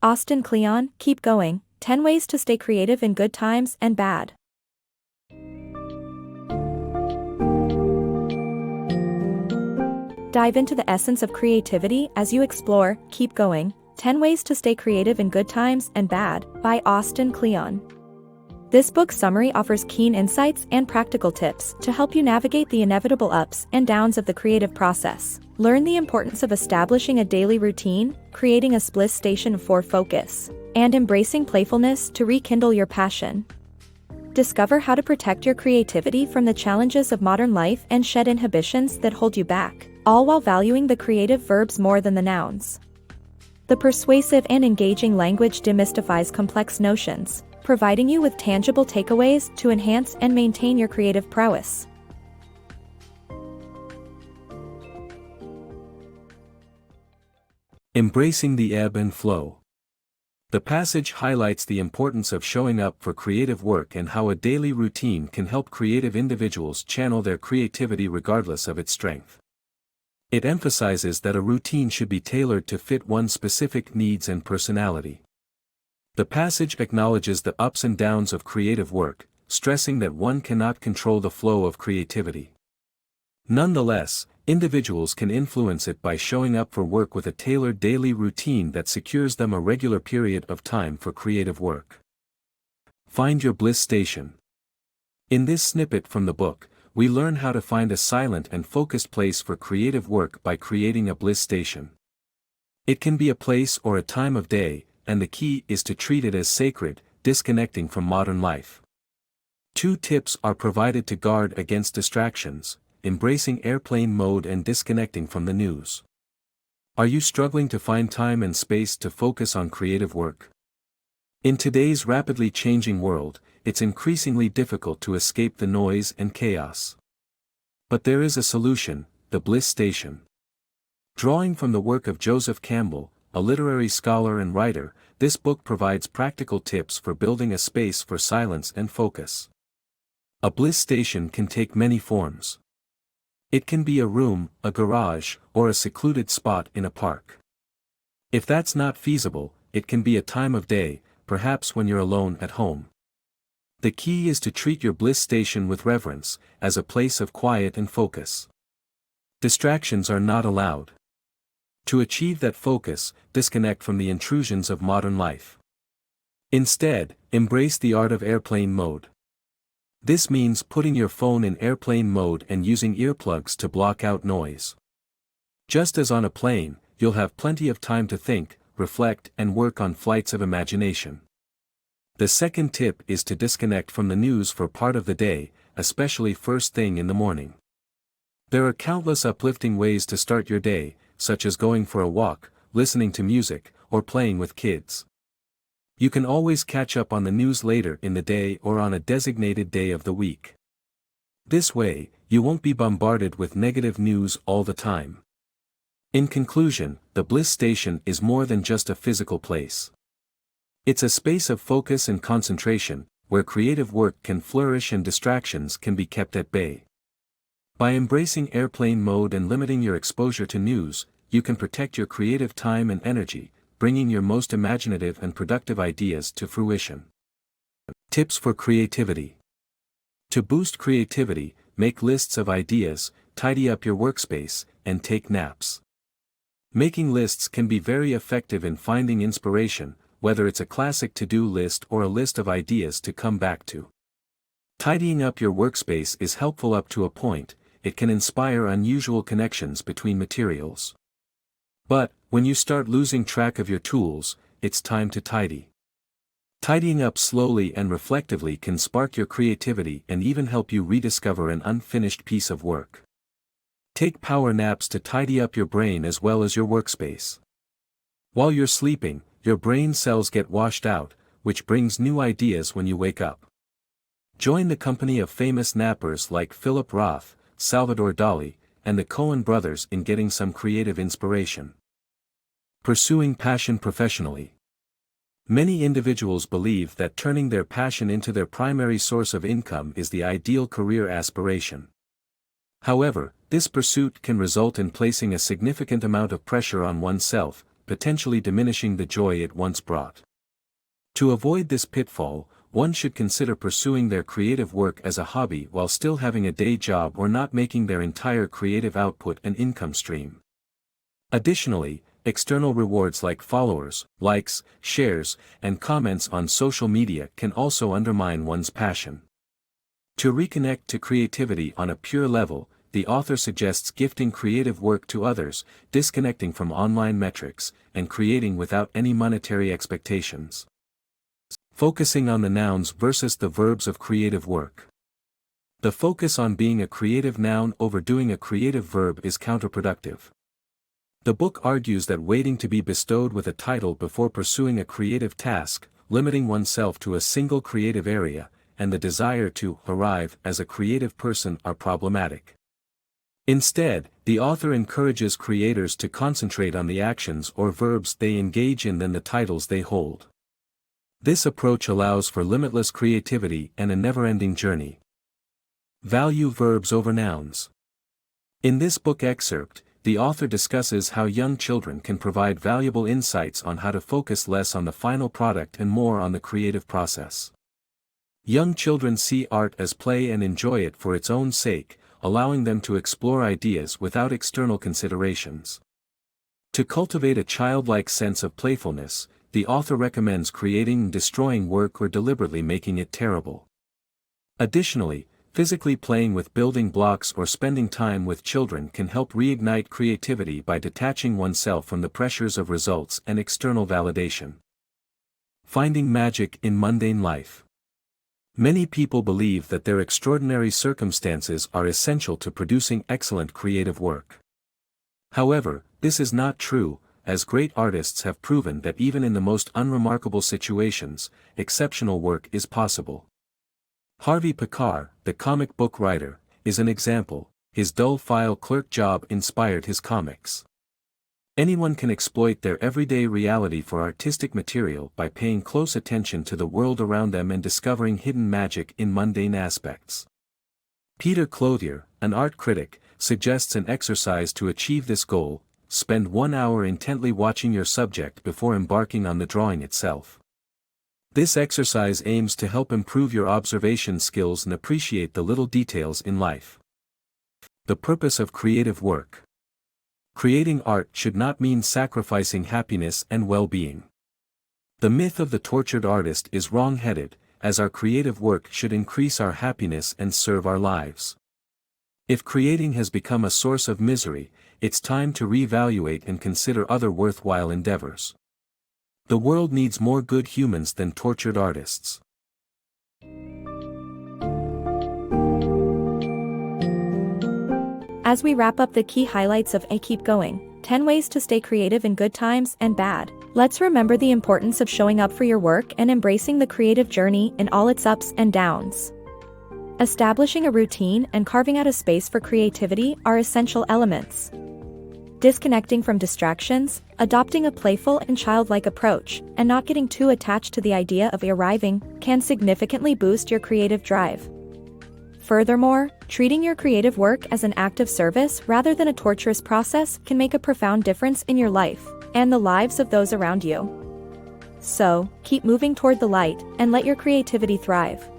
Austin Kleon, Keep Going, 10 Ways to Stay Creative in Good Times and Bad. Dive into the essence of creativity as you explore Keep Going, 10 Ways to Stay Creative in Good Times and Bad, by Austin Kleon. This book summary offers keen insights and practical tips to help you navigate the inevitable ups and downs of the creative process. Learn the importance of establishing a daily routine, creating a Bliss station for focus, and embracing playfulness to rekindle your passion. Discover how to protect your creativity from the challenges of modern life and shed inhibitions that hold you back, all while valuing the creative verbs more than the nouns. The persuasive and engaging language demystifies complex notions, providing you with tangible takeaways to enhance and maintain your creative prowess. Embracing the ebb and flow. The passage highlights the importance of showing up for creative work and how a daily routine can help creative individuals channel their creativity regardless of its strength. It emphasizes that a routine should be tailored to fit one's specific needs and personality. The passage acknowledges the ups and downs of creative work, stressing that one cannot control the flow of creativity. Nonetheless, individuals can influence it by showing up for work with a tailored daily routine that secures them a regular period of time for creative work. Find your Bliss station. In this snippet from the book, we learn how to find a silent and focused place for creative work by creating a Bliss station. It can be a place or a time of day, and the key is to treat it as sacred, disconnecting from modern life. 2 tips are provided to guard against distractions: embracing airplane mode and disconnecting from the news. Are you struggling to find time and space to focus on creative work? In today's rapidly changing world, it's increasingly difficult to escape the noise and chaos. But there is a solution: the Bliss station. Drawing from the work of Joseph Campbell, a literary scholar and writer, this book provides practical tips for building a space for silence and focus. A Bliss station can take many forms. It can be a room, a garage, or a secluded spot in a park. If that's not feasible, it can be a time of day, perhaps when you're alone at home. The key is to treat your Bliss station with reverence, as a place of quiet and focus. Distractions are not allowed. To achieve that focus, disconnect from the intrusions of modern life. Instead, embrace the art of airplane mode. This means putting your phone in airplane mode and using earplugs to block out noise. Just as on a plane, you'll have plenty of time to think, reflect, and work on flights of imagination. The second tip is to disconnect from the news for part of the day, especially first thing in the morning. There are countless uplifting ways to start your day, such as going for a walk, listening to music, or playing with kids. You can always catch up on the news later in the day or on a designated day of the week. This way, you won't be bombarded with negative news all the time. In conclusion, the Bliss station is more than just a physical place. It's a space of focus and concentration, where creative work can flourish and distractions can be kept at bay. By embracing airplane mode and limiting your exposure to news, you can protect your creative time and energy, bringing your most imaginative and productive ideas to fruition. Tips for creativity. To boost creativity, make lists of ideas, tidy up your workspace, and take naps. Making lists can be very effective in finding inspiration, whether it's a classic to-do list or a list of ideas to come back to. Tidying up your workspace is helpful up to a point. It can inspire unusual connections between materials. But, when you start losing track of your tools, it's time to tidy. Tidying up slowly and reflectively can spark your creativity and even help you rediscover an unfinished piece of work. Take power naps to tidy up your brain as well as your workspace. While you're sleeping, your brain cells get washed out, which brings new ideas when you wake up. Join the company of famous nappers like Philip Roth, Salvador Dali, and the Coen brothers in getting some creative inspiration. Pursuing passion professionally. Many individuals believe that turning their passion into their primary source of income is the ideal career aspiration. However, this pursuit can result in placing a significant amount of pressure on oneself, potentially diminishing the joy it once brought. To avoid this pitfall, one should consider pursuing their creative work as a hobby while still having a day job or not making their entire creative output an income stream. Additionally, external rewards like followers, likes, shares, and comments on social media can also undermine one's passion. To reconnect to creativity on a pure level, the author suggests gifting creative work to others, disconnecting from online metrics, and creating without any monetary expectations. Focusing on the nouns versus the verbs of creative work. The focus on being a creative noun over doing a creative verb is counterproductive. The book argues that waiting to be bestowed with a title before pursuing a creative task, limiting oneself to a single creative area, and the desire to arrive as a creative person are problematic. Instead, the author encourages creators to concentrate on the actions or verbs they engage in than the titles they hold. This approach allows for limitless creativity and a never-ending journey. Value verbs over nouns. In this book excerpt, the author discusses how young children can provide valuable insights on how to focus less on the final product and more on the creative process. Young children see art as play and enjoy it for its own sake, allowing them to explore ideas without external considerations. To cultivate a childlike sense of playfulness, the author recommends creating and destroying work or deliberately making it terrible. Additionally, physically playing with building blocks or spending time with children can help reignite creativity by detaching oneself from the pressures of results and external validation. Finding magic in mundane life. Many people believe that their extraordinary circumstances are essential to producing excellent creative work. However, this is not true, as great artists have proven that even in the most unremarkable situations, exceptional work is possible. Harvey Pekar, the comic book writer, is an example. His dull file clerk job inspired his comics. Anyone can exploit their everyday reality for artistic material by paying close attention to the world around them and discovering hidden magic in mundane aspects. Peter Clothier, an art critic, suggests an exercise to achieve this goal: spend 1 hour intently watching your subject before embarking on the drawing itself. This exercise aims to help improve your observation skills and appreciate the little details in life. The purpose of creative work. Creating art should not mean sacrificing happiness and well-being. The myth of the tortured artist is wrong-headed, as our creative work should increase our happiness and serve our lives. If creating has become a source of misery, it's time to reevaluate and consider other worthwhile endeavors. The world needs more good humans than tortured artists. As we wrap up the key highlights of Keep Going, 10 Ways to Stay Creative in Good Times and Bad, let's remember the importance of showing up for your work and embracing the creative journey in all its ups and downs. Establishing a routine and carving out a space for creativity are essential elements. Disconnecting from distractions, adopting a playful and childlike approach, and not getting too attached to the idea of arriving can significantly boost your creative drive. Furthermore, treating your creative work as an act of service rather than a torturous process can make a profound difference in your life and the lives of those around you. So, keep moving toward the light and let your creativity thrive.